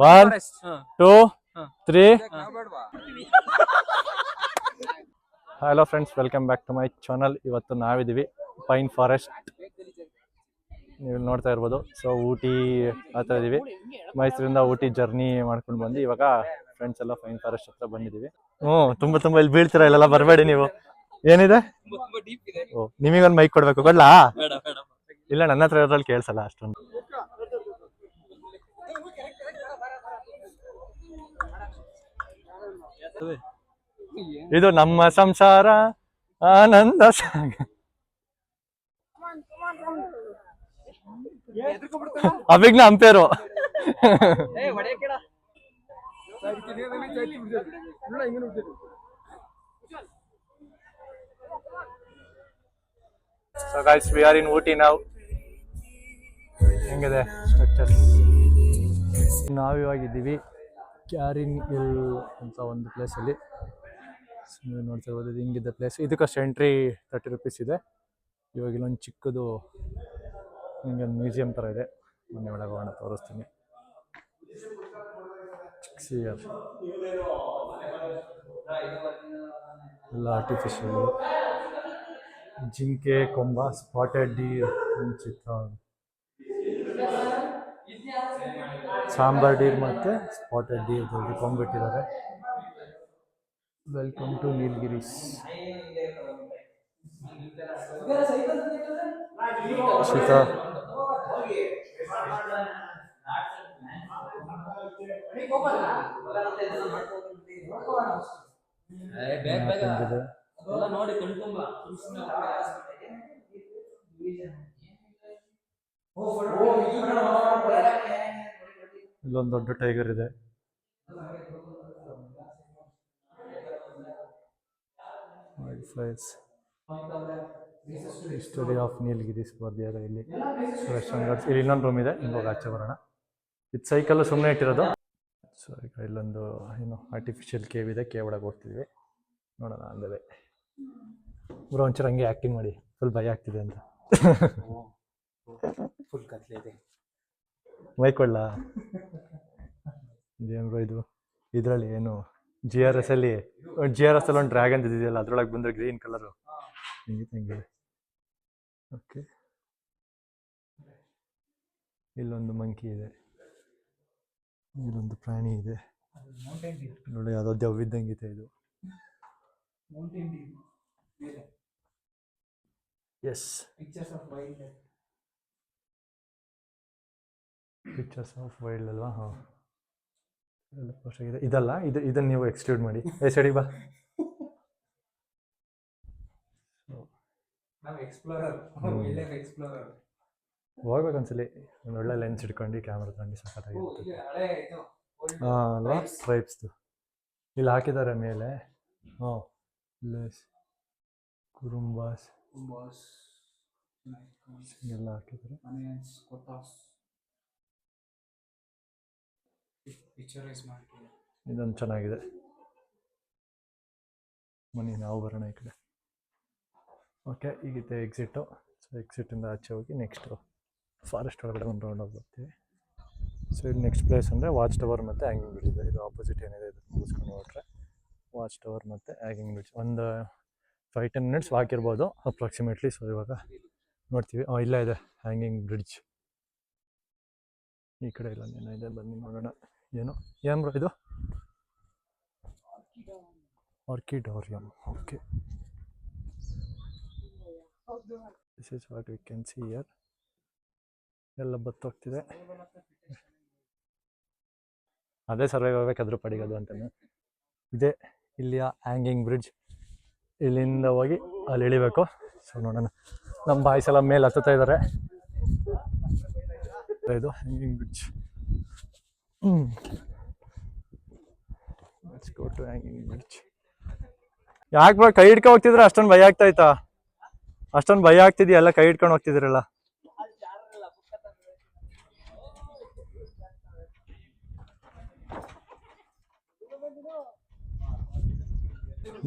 1 2 3 hello friends, welcome back to my channel. ಇವತ್ತು ನಾವಿದ್ದೀವಿ pine forest, ನೀವು ನೋಡ್ತಾ ಇರ್ಬೋದು. ಸೊ ಊಟಿ ಹತ್ರ ಇದೀವಿ. ಮೈಸೂರಿಂದ ಊಟಿ ಜರ್ನಿ ಮಾಡ್ಕೊಂಡು ಬಂದು ಇವಾಗ ಫ್ರೆಂಡ್ಸ್ ಎಲ್ಲ ಪೈನ್ ಫಾರೆಸ್ಟ್ ಹತ್ರ ಬಂದಿದ್ದೀವಿ. ತುಂಬಾ ಇಲ್ಲಿ ಬೀಳ್ತೀರಾ, ಇಲ್ಲೆಲ್ಲ ಬರಬೇಡಿ ನೀವು. ಏನಿದೆ? ಓ, ನಿಮಗೊಂದು ಮೈಕ್ ಕೊಡ್ಬೇಕು, ಕೊಡ್ಲಾ? ಇಲ್ಲ, ನನ್ನ ಹತ್ರ ಇರೋದ್ರಲ್ಲಿ ಕೇಳಿಸಲ್ಲ ಅಷ್ಟೊಂದು. ಇದು ನಮ್ಮ ಸಂಸಾರ ಆನಂದ ಸಾಗ. Abhijna ಅಂಪೇರು. So guys, we are in Ooty now. ಹೆಂಗಿದೆ ಸ್ಟ್ರಕ್ಚರ್? ನಾವಿವಾಗಿದ್ದೀವಿ ಕ್ಯಾರಿನ್ ಹಿಲ್ ಅಂತ ಒಂದು ಪ್ಲೇಸಲ್ಲಿ. ನೀವು ನೋಡ್ತಾ ಇರ್ಬೋದು, ಇದು ಹಿಂಗಿದೆ ಪ್ಲೇಸ್. ಇದಕ್ಕಷ್ಟು ಎಂಟ್ರಿ 30 ರೂಪೀಸ್ ಇದೆ. ಇವಾಗ ಇಲ್ಲೊಂದು ಚಿಕ್ಕದು ಹಿಂಗೆ ಮ್ಯೂಸಿಯಂ ಥರ ಇದೆ. ಮೊನ್ನೆ ಒಳಗೆ ಹೋಗೋಣ, ತೋರಿಸ್ತೀನಿ. ಎಲ್ಲ ಆರ್ಟಿಫಿಷಿಯಲ್ ಜಿಂಕೆ ಕೊಂಬ, ಸ್ಪಾಟೆಡ್ ಡೀರ್, ಚಿತ್ರ ಸಾಂಬಾರ್ ಡೀರ್ ಮತ್ತು ಸ್ಪಾಟೆಡ್ ಡೀರ್ ಕೊಂಬಿಟ್ಟಿದ್ದಾರೆ. Welcome to Nilgiris. ಸೀತಾ ಇಲ್ಲೊಂದು ದೊಡ್ಡ ಟೈಗರ್ ಇದೆ. ಹಿಸ್ಟರಿ ಆಫ್ ನೀಲಗಿರೀಸ್ ಬರ್ದಿದ್ದಾರೆ ಇಲ್ಲಿ. ಇಲ್ಲಿ ಇನ್ನೊಂದು ರೂಮ್ ಇದೆ, ಹಿಂಗೋಗಿ ಆಚೆ ಬರೋಣ. ಇದು ಸೈಕಲ್ ಸುಮ್ಮನೆ ಇಟ್ಟಿರೋದು. ಸೊ ಈಗ ಇಲ್ಲೊಂದು ಏನು ಆರ್ಟಿಫಿಷಿಯಲ್ ಕೇವ್ ಇದೆ, ಕೇವ್ ಒಳಗೆ ಹೋಗ್ತಿದ್ವಿ, ನೋಡೋಣ ಅಂದವೆ. ಬ್ರೋ ಒಂಚೂರು ಹಂಗೆ ಆ್ಯಕ್ಟಿಂಗ್ ಮಾಡಿ, ಫುಲ್ ಭಯ ಆಗ್ತಿದೆ ಅಂತ. ಫುಲ್ ಕತ್ಲಿದೆ. ಮೈಕ್ ಕೊಡ್ಲಾ? ಇದೇನು ಬ್ರೋ ಇದು? ಇದರಲ್ಲಿ ಏನು GRS ಅಲ್ಲಿ ಒಂದು ಡ್ರ್ಯಾಗನ್ ಇದೆಯಲ್ಲ, ಅದ್ರೊಳಗೆ ಬಂದರೆ ಗ್ರೀನ್ ಕಲರು ಹೆಂಗಿದೆ. ಓಕೆ, ಇಲ್ಲೊಂದು ಮಂಕಿ ಇದೆ, ಇಲ್ಲೊಂದು ಪ್ರಾಣಿ ಇದೆ ನೋಡಿ, ಯಾವುದೋ ದೆವ್ವಿದ್ದಂಗಿದೆ ಇದು. ಎಸ್, ಪಿಕ್ಚರ್ಸ್ ಆಫ್ ವೈಲ್ಡ್ ಅಲ್ವಾ? ಹಾಂ, ಎಲ್ಲ ಪೋಸ್ಟ್ ಆಗಿದೆ. ಇದಲ್ಲ, ಇದನ್ನು ನೀವು ಎಕ್ಸ್ಕ್ಲೂಡ್ ಮಾಡಿ. ಸರಿ ಬಾ. ಹೋಗ್ಬೇಕನ್ಸಲಿ, ಒಂದು ಒಳ್ಳೆ ಲೆನ್ಸ್ ಇಟ್ಕೊಂಡು ಕ್ಯಾಮ್ರಾ ತಗೊಂಡು ಸಖತ್ತಾಗಿರುತ್ತೆ. ಹಾಂ ಅಲ್ವಾ? ಟ್ರೈಬ್ಸ್ದು ಇಲ್ಲಿ ಹಾಕಿದ್ದಾರೆ ಮೇಲೆ. ಹಾಂ, ಕುರುಂಬಾಸ್ ಎಲ್ಲ ಹಾಕಿದ್ದಾರೆ. ಇದೊಂದು ಚೆನ್ನಾಗಿದೆ. ಬನ್ನಿ ನಾವು ಬರೋಣ ಈ ಕಡೆ. ಓಕೆ, ಈಗಿದೆ ಎಕ್ಸಿಟು. ಸೊ ಎಕ್ಸಿಟಿಂದ ಆಚೆ ಹೋಗಿ ನೆಕ್ಸ್ಟು ಫಾರೆಸ್ಟ್ ಒಳಗಡೆ ಒಂದು ರೌಂಡ್ ಹೋಗಿ ಬರ್ತೀವಿ. ಸೊ ಇದು ನೆಕ್ಸ್ಟ್ ಪ್ಲೇಸ್ ಅಂದರೆ ವಾಚ್ ಟವರ್ ಮತ್ತು ಹ್ಯಾಂಗಿಂಗ್ ಬ್ರಿಡ್ಜ್ ಇದೆ. ಇದು ಆಪೋಸಿಟ್ ಏನಿದೆ, ಇದು ಮುಗಿಸ್ಕೊಂಡು ಹೊರಟ್ರೆ ವಾಚ್ ಟವರ್ ಮತ್ತು ಹ್ಯಾಂಗಿಂಗ್ ಬ್ರಿಡ್ಜ್ ಒಂದು 5-10 ಮಿನಿಟ್ಸ್ ವಾಕ್ ಇರ್ಬೋದು ಅಪ್ರಾಕ್ಸಿಮೇಟ್ಲಿ. ಸೊ ಇವಾಗ ನೋಡ್ತೀವಿ. ಇಲ್ಲೇ ಇದೆ ಹ್ಯಾಂಗಿಂಗ್ ಬ್ರಿಡ್ಜ್. ಈ ಕಡೆ ಇಲ್ಲ, ಏನಿದೆ ಬನ್ನಿ ನೋಡೋಣ. ಏನು ಬ್ರೋ ಇದು? Orchidarium. Okay, this is what we can see here. ಎಲ್ಲ ಬತ್ತೋಗ್ತಿದೆ. ಅದೇ ಸರ್ವೈವ್ ಆಗಬೇಕಾದ್ರೂ ಪಡಿಗೋದು ಅಂತಾನೆ ಇದೆ. ಇಲ್ಲಿಯ ಹ್ಯಾಂಗಿಂಗ್ ಬ್ರಿಡ್ಜ್, ಇಲ್ಲಿಂದ ಹೋಗಿ ಅಲ್ಲಿ ಇಳಿಬೇಕು. ಸೊ ನೋಡೋಣ, ನಮ್ಮ ಬಾಯ್ಸ್ ಎಲ್ಲ ಮೇಲೆ ಹತ್ತುತ್ತಾ ಇದ್ದಾರೆ. ಇದು hanging bridge. Let's go to hanging bridge. ಯಾಕೆ ಬಾ ಕೈ ಹಿಡ್ಕೊಂಡು ಹೋಗ್ತಿದ್ರೆ ಅಷ್ಟೊಂದು ಭಯ ಆಗ್ತಾಯ್ತಾ? ಅಷ್ಟೊಂದು ಭಯ ಆಗ್ತಿದೆಯಲ್ಲ, ಕೈ ಹಿಡ್ಕೊಂಡು ಹೋಗ್ತಿದ್ರಲ್ಲ.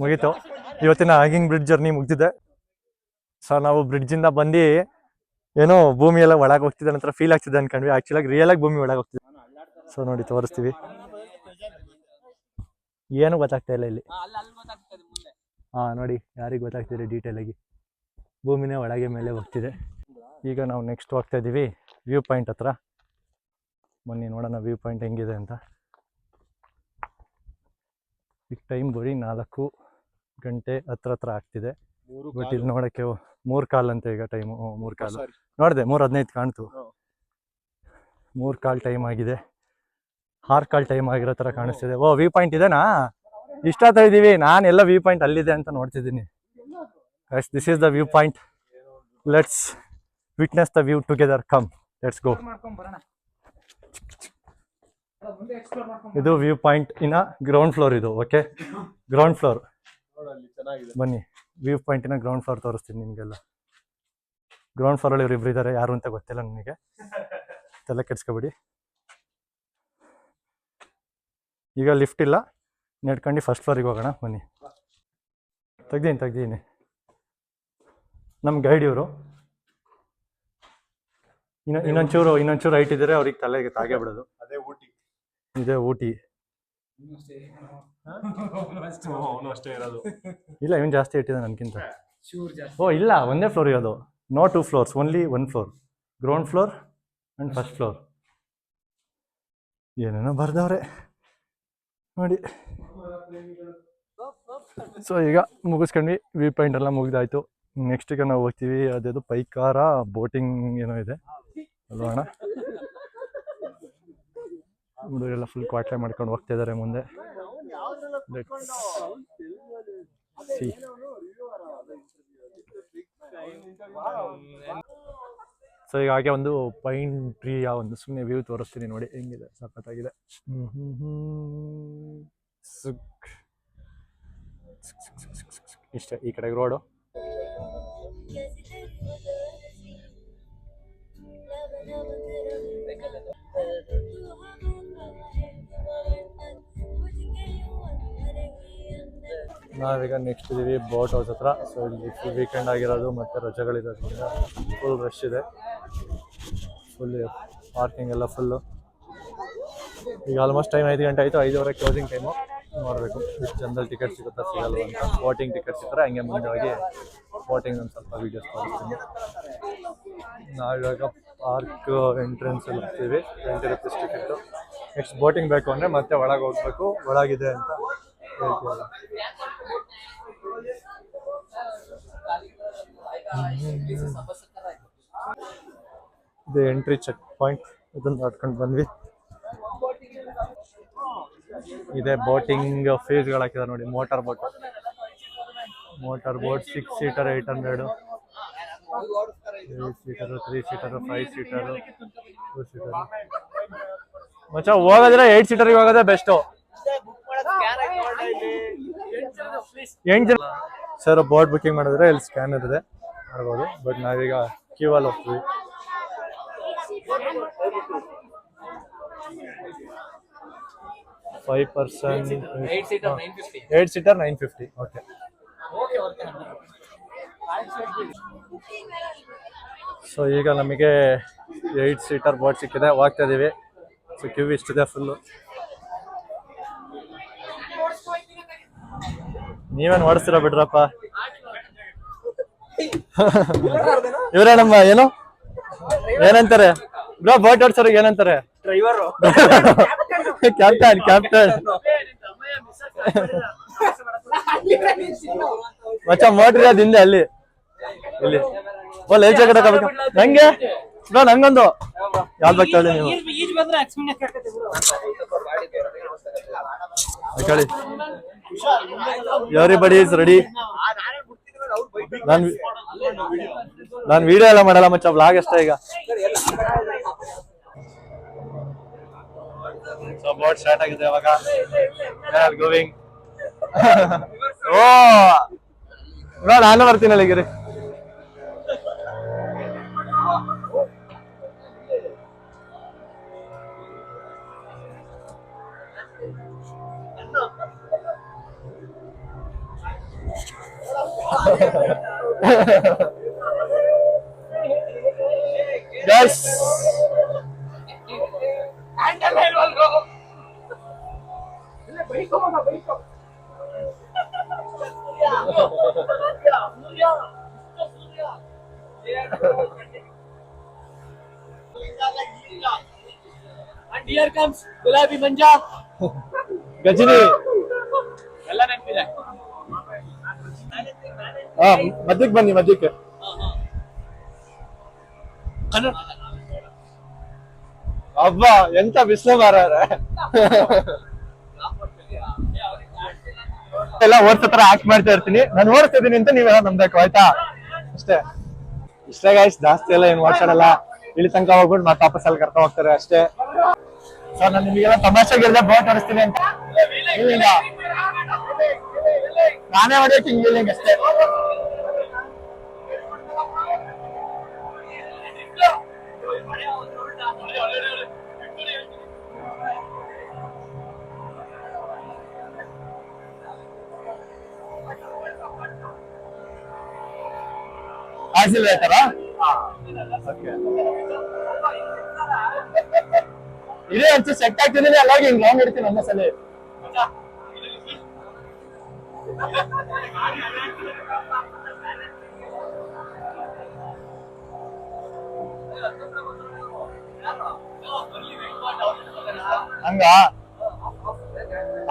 ಮುಗೀತು, ಇವತ್ತಿನ ಹ್ಯಾಂಗಿಂಗ್ ಬ್ರಿಡ್ಜ್ ಜರ್ನಿ ಮುಗ್ದಿದೆ. ಸೊ ನಾವು ಬ್ರಿಡ್ಜಿಂದ ಬಂದು ಏನೋ ಭೂಮಿ ಎಲ್ಲ ಒಳಗೆ ಹೋಗ್ತಿದೆ ಅಂತ ಫೀಲ್ ಆಗ್ತಿದೆ ಅನ್ಕೊಂಡ್ವಿ. ಆಕ್ಚುಲಾಗಿ ರಿಯಲ್ ಆಗಿ ಭೂಮಿ ಒಳಗೆ ಹೋಗ್ತಿದೆ. ಸೊ ನೋಡಿ ತೋರಿಸ್ತೀವಿ. ಏನು ಗೊತ್ತಾಗ್ತಾ ಇಲ್ಲ ಇಲ್ಲಿ. ನೋಡಿ ಯಾರಿಗೆ ಗೊತ್ತಾಗ್ತಿದೆ ಡೀಟೇಲ್ ಆಗಿ. ಭೂಮಿನೇ ಒಳಗೆ ಮೇಲೆ ಹೋಗ್ತಿದೆ. ಈಗ ನಾವು ನೆಕ್ಸ್ಟ್ ಹೋಗ್ತಾ ಇದ್ದೀವಿ ವ್ಯೂ ಪಾಯಿಂಟ್ ಹತ್ರ. ಬನ್ನಿ ನೋಡೋಣ ವ್ಯೂ ಪಾಯಿಂಟ್ ಹೆಂಗಿದೆ ಅಂತ. ಈಗ ಟೈಮ್ ಬರೀ 4 ಗಂಟೆ ಹತ್ರ ಆಗ್ತಿದೆ. ಬಟ್ ಇಲ್ಲಿ ನೋಡೋಕ್ಕೆ 3 ಕಾಲ್ ಅಂತ ಈಗ ಟೈಮು. 3 ಕಾಲು ನೋಡಿದೆ, 3:15 ಕಾಣ್ತು. 3 ಕಾಲ್ ಟೈಮ್ ಆಗಿದೆ. 6 ಕಾಲ್ ಟೈಮ್ ಆಗಿರೋ ಥರ ಕಾಣಿಸ್ತಿದೆ. ಓ ವ್ಯೂ ಪಾಯಿಂಟ್ ಇದೆನಾ? ಇಷ್ಟ ಆಗ್ತಾ ಇದ್ದೀವಿ. ನಾನು ಎಲ್ಲ ವ್ಯೂ ಪಾಯಿಂಟ್ ಅಲ್ಲಿದೆ ಅಂತ ನೋಡ್ತಿದ್ದೀನಿ. This is the view point. Let's witness the view together. Come let's go. ಇದು ವ್ಯೂ ಪಾಯಿಂಟ್ ಇನ್ನ ಗ್ರೌಂಡ್ ಫ್ಲೋರ್. ಇದು ಓಕೆ, ಗ್ರೌಂಡ್ ಫ್ಲೋರ್. ಬನ್ನಿ ವ್ಯೂ ಪಾಯಿಂಟಿನ ಗ್ರೌಂಡ್ ಫ್ಲೋರ್ ತೋರಿಸ್ತೀನಿ ನಿಮಗೆಲ್ಲ. ಗ್ರೌಂಡ್ ಫ್ಲೋರಲ್ಲಿ ಇವ್ರು ಇದ್ದಾರೆ, ಯಾರು ಅಂತ ಗೊತ್ತಿಲ್ಲ ನನಗೆ, ತಲೆ ಕೆಡ್ಸ್ಕೊಬಿಡಿ. ಈಗ ಲಿಫ್ಟ್ ಇಲ್ಲ, ನಡ್ಕೊಂಡು ಫಸ್ಟ್ ಫ್ಲೋರಿಗೆ ಹೋಗೋಣ. ಬನ್ನಿ. ತೆಗ್ದೀನಿ. ನಮ್ಮ ಗೈಡ್ ಇವರು. ಇನ್ನೊಂಚೂರು ಹೈಟ್ ಇದ್ದಾರೆ, ಅವ್ರಿಗೆ ತಲೆಗೆ ತಾಗೇ ಬಿಡೋದು. ಇದೇ ಊಟಿ. ಇಲ್ಲ, ಇವನ್ ಜಾಸ್ತಿ ಇಟ್ಟಿದೆ ನನ್ಕಿಂತ. ಓ ಇಲ್ಲ, ಒಂದೇ ಫ್ಲೋರ್ ಇರೋದು. No 2 floors, only 1 floor. Ground floor and first floor. ಏನೇನೋ ಬರ್ದವ್ರೆ ನೋಡಿ. ಸೊ ಈಗ ಮುಗಿಸ್ಕೊಂಡ್ವಿ, ವ್ಯೂ ಪಾಯಿಂಟ್ ಎಲ್ಲ ಮುಗಿದಾಯ್ತು. ನೆಕ್ಸ್ಟ್ ಈಗ ನಾವು ಹೋಗ್ತೀವಿ, ಅದೇದು ಪೈಕಾರ ಬೋಟಿಂಗ್ ಏನೋ ಇದೆ ಅಲ್ವಣ. ಹುಡುಗರೆಲ್ಲ ಫುಲ್ ಕ್ವಾಟ್ಲೆ ಮಾಡ್ಕೊಂಡು ಹೋಗ್ತಾ ಇದ್ದಾರೆ ಮುಂದೆ. ಸೊ ಈಗ ಹಾಗೆ ಒಂದು ಪೈನ್ ಟ್ರೀಯ ಒಂದು ಸುಮ್ಮನೆ ವ್ಯೂ ತೋರಿಸ್ತೀನಿ ನೋಡಿ, ಹೆಂಗಿದೆ, ಸಖತ್ತಾಗಿದೆ. ಇಷ್ಟೇ ಈ ಕಡೆಗೆ ರೋಡು. ನಾವೀಗ ನೆಕ್ಸ್ಟ್ ಇದೀವಿ ಬೋಟ್ ಹೌಸ್ ಹತ್ರ. ಸೊ ಇಲ್ಲಿ ಫುಲ್ ವೀಕೆಂಡ್ ಆಗಿರೋದು ಮತ್ತು ರಜೆಗಳಿರೋದ್ರಿಂದ ಫುಲ್ ರಶ್ ಇದೆ. ಫುಲ್ ಪಾರ್ಕಿಂಗ್ ಎಲ್ಲ ಫುಲ್ಲು. ಈಗ ಆಲ್ಮೋಸ್ಟ್ ಟೈಮ್ 5 ಗಂಟೆ ಆಯಿತು. 5:15 ಕ್ಲೋಸಿಂಗ್ ಟೈಮು. ನೋಡಬೇಕು ಇಷ್ಟು ಜನದಲ್ಲಿ ಟಿಕೆಟ್ ಸಿಗುತ್ತಾ ಸಿಗಲ್ವ ಅಂತ. ಬೋಟಿಂಗ್ ಟಿಕೆಟ್ ಸಿಕ್ಕರೆ ಹಂಗೆ ಮುಂದೆ ಹೋಗಿ ಬೋಟಿಂಗ್ ಒಂದು ಸ್ವಲ್ಪ ವೀಡಿಯೋಸ್ ತೋರಿಸ್ತೀನಿ. ನಾವಿವಾಗ ಪಾರ್ಕ್ ಎಂಟ್ರೆನ್ಸ್ ಅಲ್ಲಿ ಹೋಗ್ತೀವಿ. 20 ರೂಪೀಸ್ ಟಿಕೆಟು. ನೆಕ್ಸ್ಟ್ ಬೋಟಿಂಗ್ ಬೇಕು ಅಂದರೆ ಮತ್ತೆ ಒಳಗೆ ಹೋಗ್ಬೇಕು. ಒಳಗಿದೆ ಅಂತ ಹೇಳ್ತೀವಲ್ಲ. ಇದು ಎಂಟ್ರಿ ಚೆಕ್ ಪಾಯಿಂಟ್. ಇದನ್ನು ದಾಟ್ಕೊಂಡು ಬಂದ್ವಿ. ಇದೆ ಬೋಟಿಂಗ್ ಫೀಸ್ಗಳು ಹಾಕಿದ್ದಾರೆ ನೋಡಿ. Motor boat 6 seater 800, 8 seater, 3 seater, 5 seater, 2 seater. ಮಚ್ಚ ಹೋಗೋದ್ರೆ 8 ಸೀಟರ್ಗೆ ಹೋಗೋದೇ ಬೆಸ್ಟು. 8 ಜನ ಸರ್ ಬೋಟ್ ಬುಕ್ಕಿಂಗ್ ಮಾಡಿದ್ರೆ ಇಲ್ಲಿ ಸ್ಕ್ಯಾನರ್ ಇದೆ, ಮಾಡ್ಬೋದು. ಬಟ್ ನಾವೀಗ ಕ್ಯೂ ಅಲ್ಲಿ ಹೋಗ್ತೀವಿ. $5 person. 8 seater 950. ಓಕೆ. ಸೊ ಈಗ ನಮಗೆ 8 ಸೀಟರ್ ಬೋಟ್ ಸಿಕ್ಕಿದೆ, ಹೋಗ್ತಾ ಇದೀವಿ. ಸೊ ಕ್ಯೂ ಇಷ್ಟಿದೆ ಫುಲ್ಲು. ನೀವೇನು ಓಡಿಸ್ತೀರಾ ಬಿಡ್ರಪ್ಪ. ಇವರೇ ನಮ್ಮ ಏನಂತಾರೆ ಬ್ರೋ ಬೋಟ್ ಓಡಿಸೋರಿಗೆ ಏನಂತಾರೆ? Driver, captain. ಮಚ್ಚ ಮೋಟ್ರ್ ಇರೋದು ಹಿಂದೆ ಅಲ್ಲಿ ಇಲ್ಲಿ. ಓ ಲೈಫ್ ಜಾಕೆಟ್ ಹಾಕಬೇಕು ನಂಗೆ ಬ್ರೋ. ನಂಗೊಂದು ಯಾವ್ದು ಬೇಕಾಳಿ ನೀವು ಕೇಳಿ. Everybody is ready. ನಾನು ವಿಡಿಯೋ ಎಲ್ಲ ಮಾಡಲ್ಲ ಮಚ್ಚ, ವ್ಲಾಗ್ ಅಷ್ಟೇ ಈಗ. ಸೊ ಬೋಟ್ ಸ್ಟಾರ್ಟ್ ಆಗಿದೆ ಇವಾಗ. ಗೋವಿಂಗ್. ಓ ನಾನು ಬರ್ತೀನಿ ಅಲ್ಲಿಗೆ. Guys, And here comes Gulabi Manja. Ghazni. ಎಲ್ಲ ನೆನಪಿದೆ. ಮಧ್ಯಕ್ಕೆ ಬನ್ನಿ, ಮಧ್ಯಕ್ಕೆ. ಅಬ್ಬ ಎಂತ ಬಿಸಿಲು ಮಾರಾರ. ಎಲ್ಲ ಓಡ್ಸತ್ರ ಆಕ್ಟ್ ಮಾಡ್ತಾ ಇರ್ತೀನಿ, ನಾನು ಓಡಿಸ್ತಿದ್ದೀನಿ ಅಂತ ನೀವೆಲ್ಲ ನಂಬೇಕು, ಆಯ್ತಾ? ಅಷ್ಟೇ ಇಷ್ಟೇ ಗೈಸ್, ಜಾಸ್ತಿ ಎಲ್ಲ ಏನ್ ಓಡ್ಸಾಡಲ್ಲ. ಇಲ್ಲಿ ತನಕ ಹೋಗ್ಬಿಟ್ಟು ಮತ್ತೆ ವಾಪಸ್ ಅಲ್ಲಿ ಕರ್ಕೊಂಡು ಹೋಗ್ತಾರೆ ಅಷ್ಟೇ. ಸೊ ನಾನು ನಿಮಗೆಲ್ಲ ತಮಾಷೆಗಿರ್ದೆ ಬೋಟ್ ಓಡಿಸ್ತೀನಿ ಅಂತ ಇಲ್ಲಿಂದ ನಾನೇ ಹೊಡೆಯಕ್ಕೆ ಹಿಂಗಿಲ್ಲಿಂಗ್ ಅಷ್ಟೇ. ಆಯ್ತಾರ ಇದೇ ಒಂಚೂರು ಸೆಟ್ ಆಗ್ತಿದ್ದೀನಿ, ಅಲ್ಲಾಗಿ ಹಿಂಗ್ ಲಾಂಗ್ ಇಡ್ತೀನಿ ಒಂದೇ ಸಲ. ಹಂಗ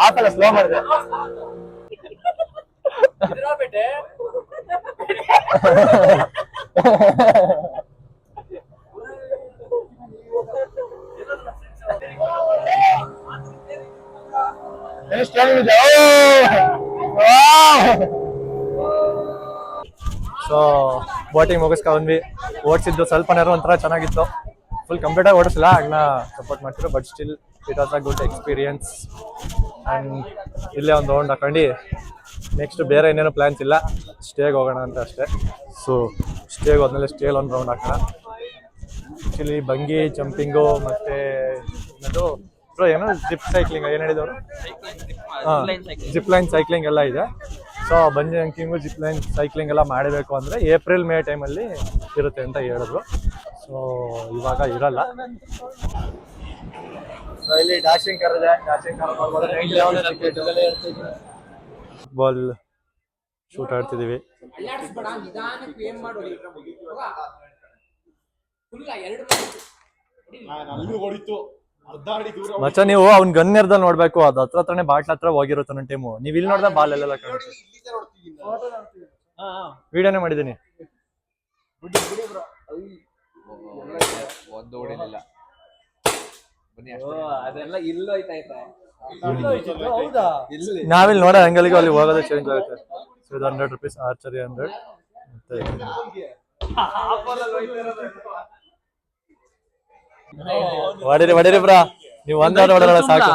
ಆತಲ್ಲ ಸ್ಲೋ ಮಾಡಿದೆ. So boating ಮುಗಿಸ್ಕೊಂಡ್ವಿ. ಓಡಿಸಿದ್ದು ಸ್ವಲ್ಪ ನೇರ ಒಂಥರ ಚೆನ್ನಾಗಿತ್ತು, ಫುಲ್ ಕಂಪ್ಲೀಟ್ ಆಗಿ ಓಡಿಸಿಲ್ಲ, ಆಗನ ಸಪೋರ್ಟ್ ಮಾಡ್ತಿದ್ರು. But still it was a good experience. And ಇಲ್ಲೇ ಒಂದು ರೌಂಡ್ ಹಾಕೊಂಡು ನೆಕ್ಸ್ಟ್ ಬೇರೆ ಇನ್ನೇನು ಪ್ಲ್ಯಾನ್ಸ್ ಇಲ್ಲ, ಸ್ಟೇಗೆ ಹೋಗೋಣ ಅಂತ ಅಷ್ಟೇ. ಸೊ ಸ್ಟೇಗೆ ಹೋದ್ಮೇಲೆ ಸ್ಟೇಲ್ ಒಂದು ರೌಂಡ್ ಹಾಕೋಣ. ಆ್ಯಕ್ಚುಲಿ ಬಂಗಿ ಜಂಪಿಂಗು ಮತ್ತು ಏನದು ಏನೋ ಜಿಪ್ ಸೈಕ್ಲಿಂಗ್ ಏನು ಹೇಳಿದವರು, ಹಾಂ ಜಿಪ್ ಲೈನ್ ಸೈಕ್ಲಿಂಗ್ ಎಲ್ಲ ಇದೆ. ಸೊ ಬಂಜಿ ಜಂಪಿಂಗು ಜಿಪ್ ಲೈನ್ ಸೈಕ್ಲಿಂಗ್ ಎಲ್ಲ ಮಾಡಬೇಕು ಅಂದರೆ ಏಪ್ರಿಲ್ ಮೇ ಟೈಮಲ್ಲಿ ಇರುತ್ತೆ ಅಂತ ಹೇಳಿದ್ರು. ಸೊ ಇವಾಗ ಇರಲ್ಲ. ಸೊ ಇಲ್ಲಿ ಡ್ಯಾಶಿಂಗ್ ಕಾರ್ ಇದೆ, ಡ್ಯಾಶಿಂಗ್ ಕಾರ್ ಬಾಲ್ ಶೂಟ್ ಆಡ್ತಿದ್ದೀವಿ. ಮಚ್ಚ ನೀವು ಅವ್ನ್ ಗನ್ನಿರ್ದಲ್ಲಿ ನೋಡ್ಬೇಕು, ಅದು ಹತ್ರ ಹತ್ರನೇ ಬಾಟ್ಲ್ ಹತ್ರ ಹೋಗಿರುತ್ತೆ ನನ್ನ ಟೈಮು. ನೀವ್ ಇಲ್ಲಿ ನೋಡ್ದ ಬಾಲ್ ಎಲ್ಲ ವಿಡಿಯೋನೇ ಮಾಡಿದೀನಿ. ನಾವಿಲ್ಲಿ ನೋಡೋ ಅಂಗಲಿಗೆ ಅಲ್ಲಿ ಹೋಗೋದೇ ಚೇಂಜ್ ಆಗುತ್ತೆ. ಸೊ ಇದು 100 ರೂಪೀಸ್, ಆರ್ಚರಿ 100. ಹೊಡಿರಿ ಹೊಡಿರಿ ಬ್ರಾ, ನೀವು ಒಂದ್ ನೋಡೋಣ ಸಾಕು,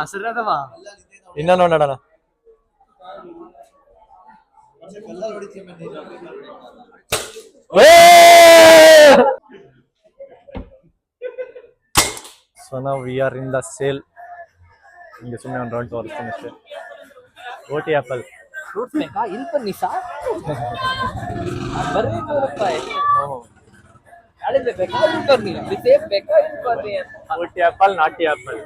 ಇನ್ನ ನೋಡೋಣ. ಸೊ ನಾವು we are in the sale. ಹಿಂಗೆ ಸುಮ್ಮನೆ ಒಂದು ರೌಂಡ್ ತೋರಿಸ್ತೀನಿ ಅಷ್ಟೇ. ಓಟಿ ಆಪಲ್ ಫ್ರೂಟ್ಸ್ ಬೇಕಾ? ಇಲ್ಲಿ ಬನ್ನಿ ಸಾರ್, ಬರ್ರಿ ನಾಳೆ ಬೇಕಾ? ಇಲ್ಲಿ ಬರ್ರಿ, ಬೇಕಾ? ಇಲ್ಲಿ ಬರ್ರಿ. ಓಟಿ ಆಪಲ್, ನಾಟಿ ಆಪಲ್.